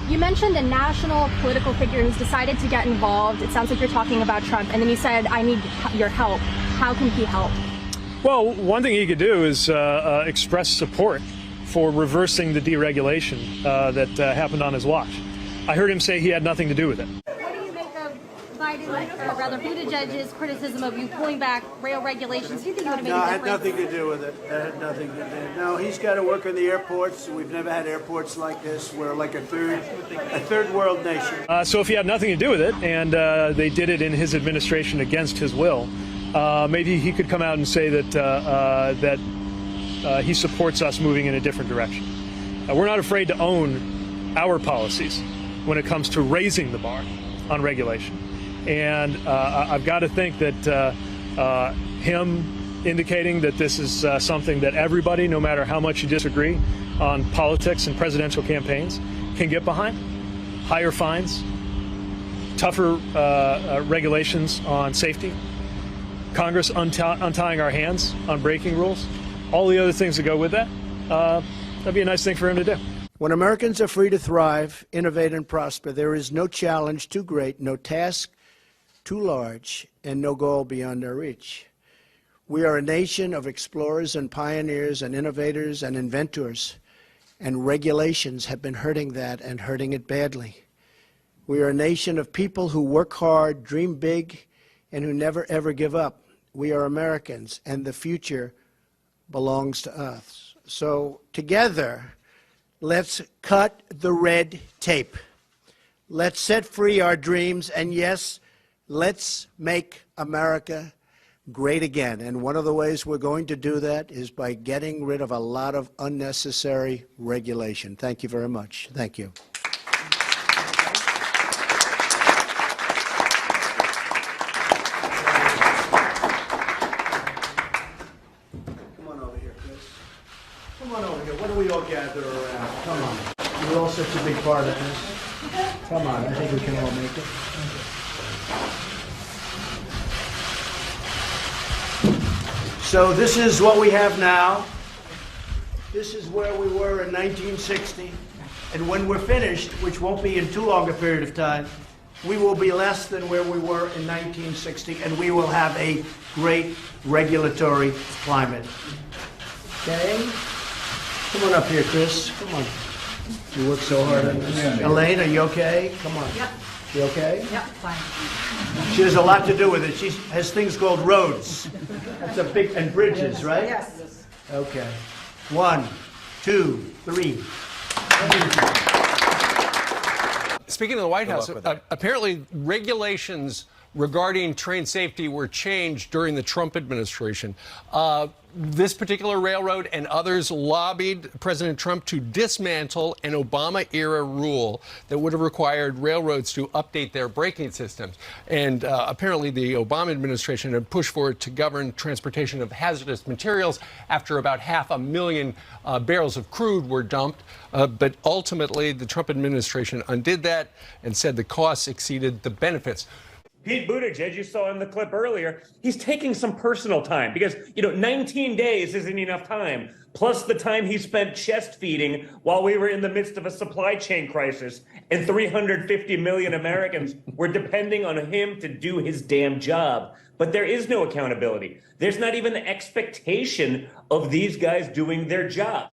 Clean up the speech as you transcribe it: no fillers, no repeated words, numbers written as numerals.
You mentioned a national political figure who's decided to get involved. It sounds like you're talking about Trump, and then you said, I need your help. How can he help? Well, one thing he could do is express support for reversing the deregulation that happened on his watch. I heard him say he had nothing to do with it. What do you make of Biden, or rather Buttigieg's criticism of you pulling back rail regulations? Do you think it would have made a difference? No, it had nothing to do with it. That had nothing to do. No, he's got to work on the airports. We've never had airports like this. We're like a third world nation. So if he had nothing to do with it, and they did it in his administration against his will, maybe he could come out and say that he supports us moving in a different direction. We're not afraid to own our policies when it comes to raising the bar on regulation. And I've got to think that him indicating that this is something that everybody, no matter how much you disagree on politics and presidential campaigns, can get behind. Higher fines, tougher regulations on safety, Congress untying our hands on braking rules, all the other things that go with that, that'd be a nice thing for him to do. When Americans are free to thrive, innovate, and prosper, there is no challenge too great, no task too large, and no goal beyond our reach. We are a nation of explorers and pioneers and innovators and inventors, and regulations have been hurting that and hurting it badly. We are a nation of people who work hard, dream big, and who never, ever give up. We are Americans, and the future belongs to us. So together, let's cut the red tape. Let's set free our dreams, and yes, let's make America great again. And one of the ways we're going to do that is by getting rid of a lot of unnecessary regulation. Thank you very much. Thank you. Come on over here. Why don't we all gather around? Come on. You're all such a big part of this. Come on. I think we can all make it. So this is what we have now. This is where we were in 1960. And when we're finished, which won't be in too long a period of time, we will be less than where we were in 1960, and we will have a great regulatory climate. Okay? Come on up here, Chris. Come on. You work so hard on this. Yeah. Elaine, are you okay? Come on. Yep. You okay? Yep, fine. She has a lot to do with it. She has things called roads. That's a big, and bridges, right? Yes. Okay. 1, 2, 3. Speaking of the White House, apparently regulations regarding train safety were changed during the Trump administration. This particular railroad and others lobbied President Trump to dismantle an Obama-era rule that would have required railroads to update their braking systems. And apparently the Obama administration had pushed for it to govern transportation of hazardous materials after about 500,000 barrels of crude were dumped. But ultimately, the Trump administration undid that and said the costs exceeded the benefits. Pete Buttigieg, you saw in the clip earlier, he's taking some personal time because, 19 days isn't enough time, plus the time he spent chest feeding while we were in the midst of a supply chain crisis and 350 million Americans were depending on him to do his damn job. But there is no accountability. There's not even the expectation of these guys doing their job.